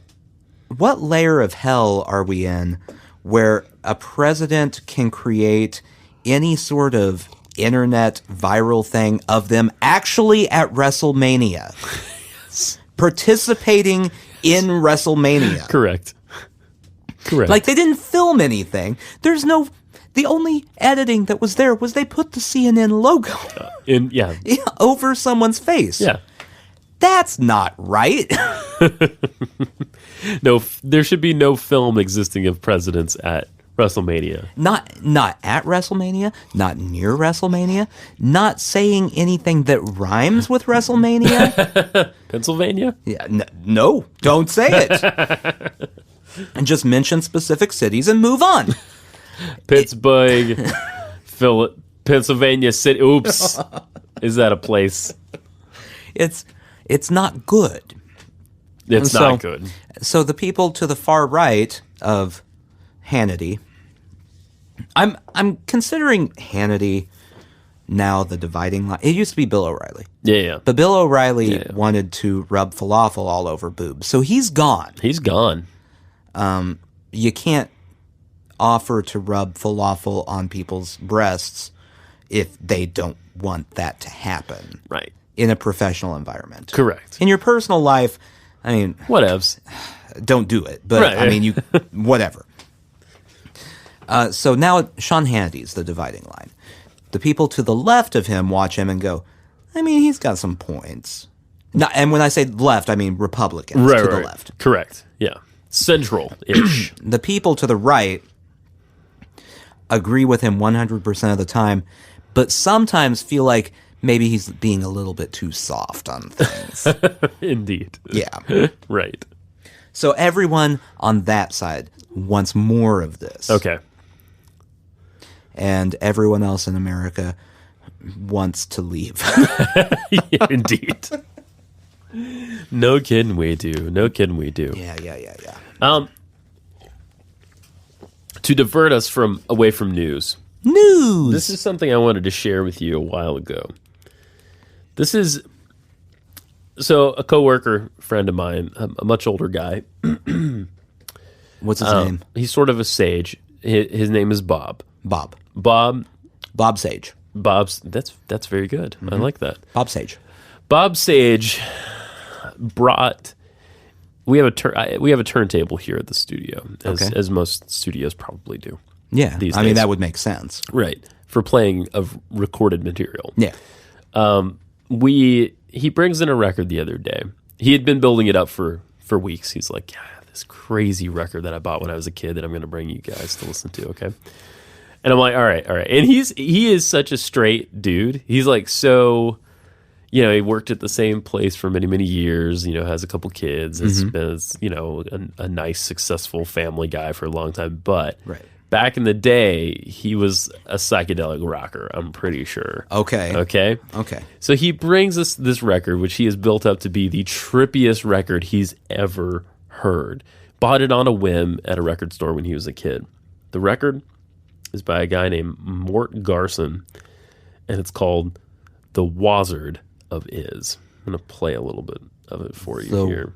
layer of hell are we in where a president can create any sort of internet viral thing of them actually at WrestleMania? Participating in WrestleMania. Correct. Like, they didn't film anything. The only editing that was there was they put the CNN logo Yeah. over someone's face. Yeah. That's not right. No, there should be no film existing of presidents at WrestleMania. Not at WrestleMania, not near WrestleMania, not saying anything that rhymes with WrestleMania. Pennsylvania? Yeah, no, don't say it. And just mention specific cities and move on. Pittsburgh, Pennsylvania City. Oops. Is that a place? It's not good. It's not good. So the people to the far right of Hannity, I'm considering Hannity now the dividing line. It used to be Bill O'Reilly. Yeah. But Bill O'Reilly wanted to rub falafel all over boobs. So he's gone. He's gone. You can't offer to rub falafel on people's breasts if they don't want that to happen. Right. In a professional environment. Correct. In your personal life, I mean, Whatevs. don't do it. But Right. I mean, you whatever. So now Sean Hannity's the dividing line. The people to the left of him watch him and go, I mean, he's got some points. And when I say left, I mean Republicans to the left. Correct. Yeah. Central-ish. The people to the right agree with him 100% of the time, but sometimes feel like maybe he's being a little bit too soft on things. Indeed. Yeah. Right. So everyone on that side wants more of this. Okay. And everyone else in America wants to leave. Yeah, indeed. No kidding we do. Yeah. To divert us away from news. News! This is something I wanted to share with you a while ago. This is a coworker friend of mine, a much older guy. What's his name? He's sort of a sage. His name is Bob. Bob Sage. That's very good. I like that. Bob Sage. Bob Sage brought. We have a turntable here at the studio, as most studios probably do. Yeah, these I mean days. that would make sense. Right, for playing of recorded material. Yeah. He brings in a record the other day. He had been building it up for weeks. He's like, yeah, this crazy record that I bought when I was a kid that I'm going to bring you guys to listen to. Okay. And I'm like, all right. And he is such a straight dude. He's like, so, he worked at the same place for many, many years, has a couple kids, has been, a nice, successful family guy for a long time. But back in the day, he was a psychedelic rocker, I'm pretty sure. Okay. Okay? Okay. So he brings us this record, which he has built up to be the trippiest record he's ever heard. Bought it on a whim at a record store when he was a kid. The record is by a guy named Mort Garson, and it's called The Wozard of Iz. I'm going to play a little bit of it for you here.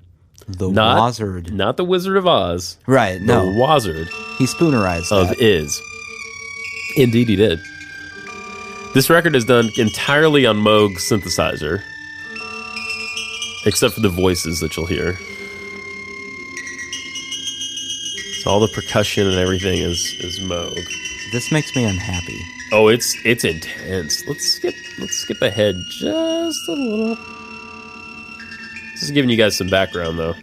The Not Wozard. Not the Wizard of Oz. Right, The no. Wozard He spoonerized of that. Iz. Indeed he did. This record is done entirely on Moog synthesizer, except for the voices that you'll hear. So all the percussion and everything is Moog. This makes me unhappy. Oh, it's intense. Let's skip ahead just a little. Just giving you guys some background though.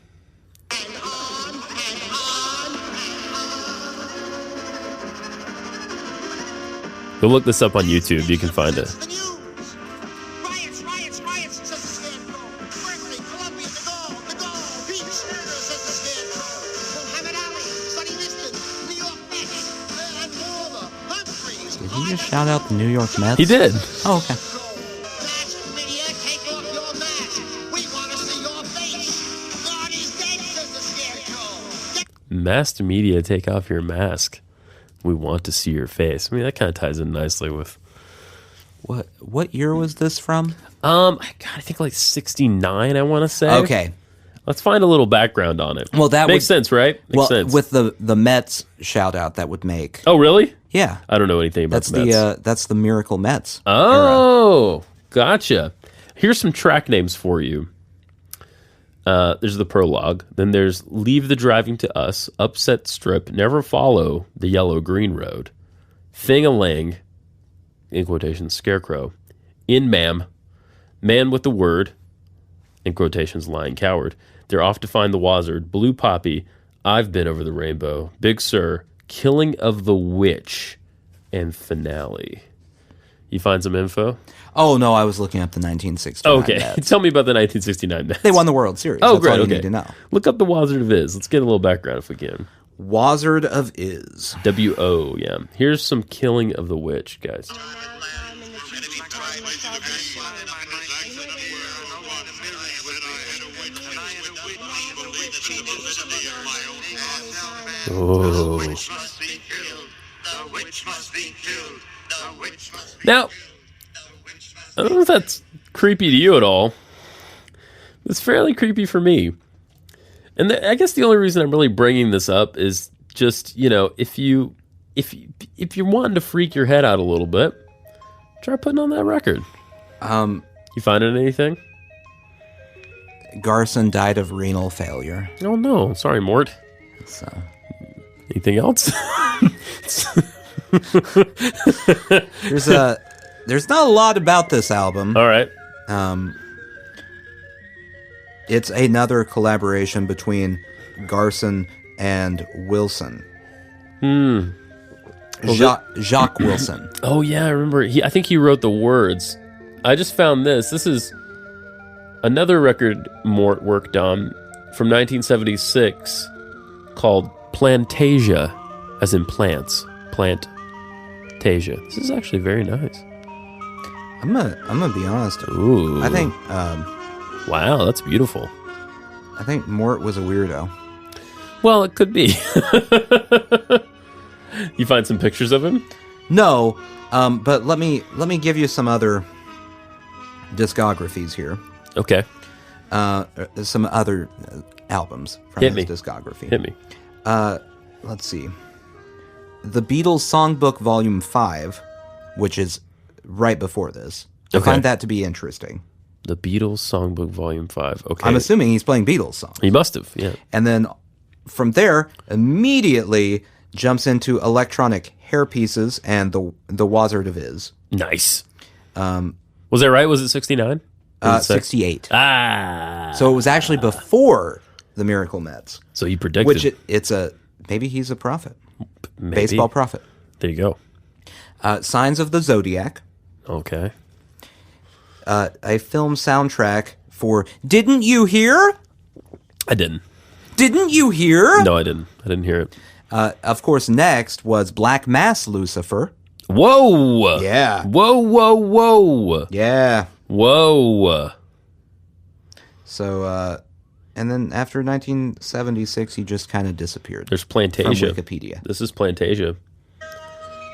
Go look this up on YouTube. You can find it. Riots, riots, riots, says the scarecrow. Berkeley, Columbia, the Gaulle, Beach, murder, says the scarecrow. Muhammad Ali, Sonny Liston, New York Mets, and Warner, Humphreys. Did he just shout out the New York Mets? He did. Oh, okay. Mass media, take off your mask. We want to see your face. God is dead, says the scarecrow. Mass media, take off your mask. We want to see your face. I mean, that kind of ties in nicely with. What year was this from? God, I think like 69. I want to say. Okay. Let's find a little background on it. Well, that makes would- sense, right? Makes Well, sense. with the Mets shout out that would make. Oh, really? Yeah. I don't know anything about That's the Mets. that's the Miracle Mets. era. Oh, gotcha. Here's some track names for you. There's the prologue. Then there's Leave the Driving to Us, Upset Strip, Never Follow the Yellow Green Road, Thing-a-Lang, in quotations, Scarecrow, In Ma'am, Man with the Word, in quotations, Lying Coward, They're Off to Find the Wozard, Blue Poppy, I've Been Over the Rainbow, Big Sur, Killing of the Witch, and Finale. You find some info? Oh no, I was looking up the 1969 Okay, Mets. tell me about the 1969 Mets. They won the World Series. Oh, That's great. all you Okay. need to know. Look up the Wozard of Iz. Let's get a little background if we can. Wozard of Iz. W-O, yeah. Here's some Killing of the Witch, guys. Oh. Now, I don't know if that's creepy to you at all. It's fairly creepy for me. And I guess the only reason I'm really bringing this up is just, you know, if you're wanting to freak your head out a little bit, try putting on that record. You finding anything? Garson died of renal failure. Oh no, sorry, Mort. So Anything else? there's not a lot about this album. All right. It's another collaboration between Garson and Wilson. Jacques Wilson. Oh yeah, I remember. I think he wrote the words. I just found this. This is another record Mort worked on from 1976 called Plantasia, as in plants. Plantasia. This is actually very nice. I'm gonna be honest. Ooh. I think Wow, that's beautiful. Mort was a weirdo. Well, it could be. You find some pictures of him? No, but let me give you some other discographies here. Okay. Some other albums from Hit his me. discography. Hit me. Let's see. The Beatles Songbook Volume 5, which is right before this. I Okay. find that to be interesting. The Beatles Songbook Volume 5. Okay. I'm assuming he's playing Beatles songs. He must have, yeah. And then from there, immediately jumps into electronic hairpieces and the Wozard of Iz. Nice. Was that right? Was it 69? 68. Ah. So it was actually before the Miracle Mets, So he predicted. which maybe he's a prophet, Maybe. baseball prophet. There you go. Signs of the Zodiac, Okay. a film soundtrack for Didn't You Hear? I didn't. Didn't You Hear? No, I didn't. I didn't hear it. Of course, next was Black Mass Lucifer. Whoa! Yeah. Whoa, whoa, whoa! Yeah. Whoa! So, and then after 1976, he just kind of disappeared. There's from Plantasia. Wikipedia. This is Plantasia.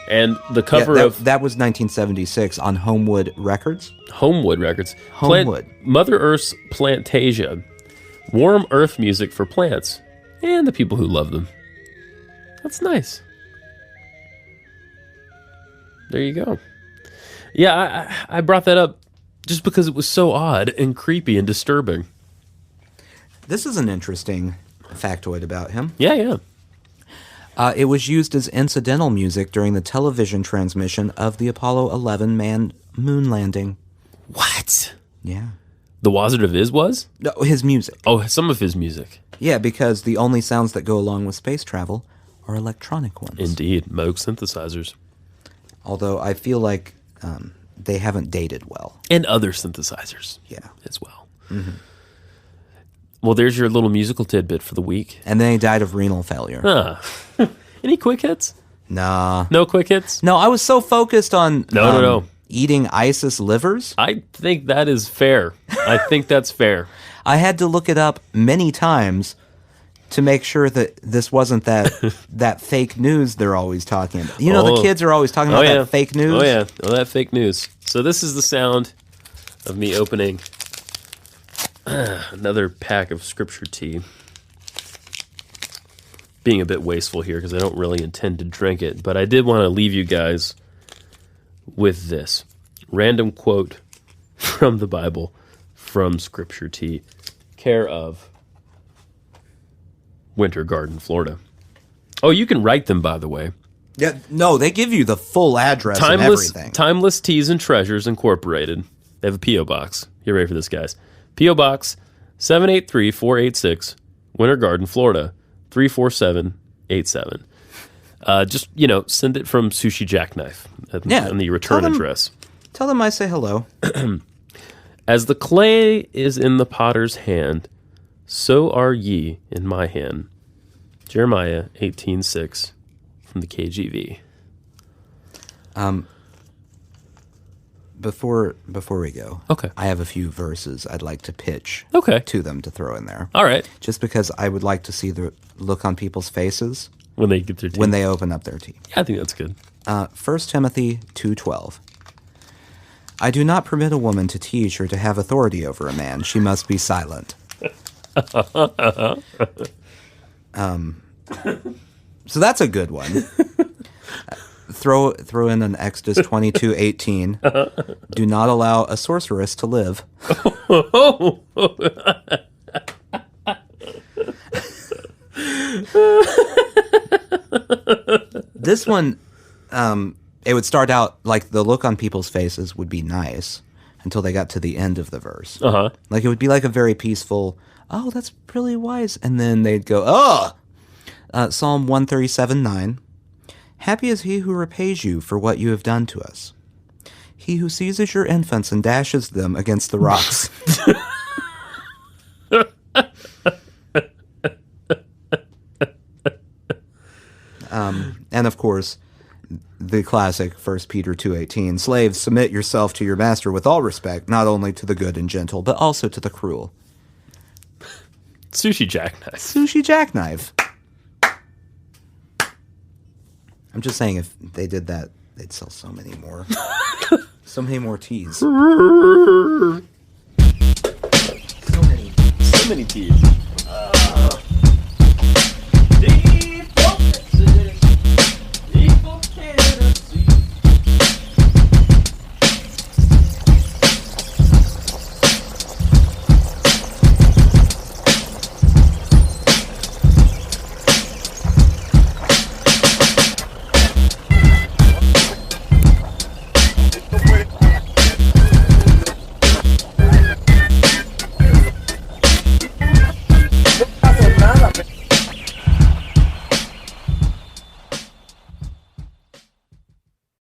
And the cover of that was 1976 on Homewood Records. Homewood Records. Homewood. Mother Earth's Plantasia. Warm earth music for plants and the people who love them. That's nice. There you go. Yeah, I brought that up just because it was so odd and creepy and disturbing. This is an interesting factoid about him. Yeah. It was used as incidental music during the television transmission of the Apollo 11 manned moon landing. What? Yeah. The Wozard of Iz was? No, his music. Oh, some of his music. Yeah, because the only sounds that go along with space travel are electronic ones. Indeed. Moog synthesizers. Although I feel like they haven't dated well. And other synthesizers. Yeah. As well. Mm-hmm. Well, there's your little musical tidbit for the week. And then he died of renal failure. Any quick hits? Nah. No quick hits? No, I was so focused on No. eating ISIS livers. I think that is fair. I think that's fair. I had to look it up many times to make sure that this wasn't that fake news they're always talking about. You know, the kids are always talking about that fake news. Oh, yeah. Oh, that fake news. So this is the sound of me opening another pack of scripture tea. Being a bit wasteful here because I don't really intend to drink it, but I did want to leave you guys with this random quote from the Bible from Scripture Tea, care of Winter Garden, Florida. Oh, you can write them, by the way. Yeah, no, they give you the full address and everything. Timeless Teas and Treasures Incorporated. They have a P.O. Box. Get ready for this, guys. P.O. Box 783-486, Winter Garden, Florida 34787. Just, send it from Sushi Jackknife on the return address. Tell them I say hello. As the clay is in the potter's hand, so are ye in my hand. Jeremiah 18:6 from the KJV. Before we go, Okay. I have a few verses I'd like to pitch Okay. to them to throw in there. All right. Just because I would like to see the look on people's faces When they get their tea. when they open up their tea. Yeah, I think that's good. 1 Timothy 2:12. I do not permit a woman to teach or to have authority over a man. She must be silent. So that's a good one. Throw in an Exodus 22:18. Do not allow a sorceress to live. This one, it would start out like the look on people's faces would be nice until they got to the end of the verse. Uh-huh. Like it would be like a very peaceful, oh, that's really wise. And then they'd go, oh! Psalm 137:9. Happy is he who repays you for what you have done to us. He who seizes your infants and dashes them against the rocks. And of course, the classic 1 Peter 2:18. Slaves, submit yourself to your master with all respect, not only to the good and gentle, but also to the cruel. Sushi Jackknife. Sushi Jackknife. I'm just saying, if they did that, they'd sell so many more. So many more teas. So many teas.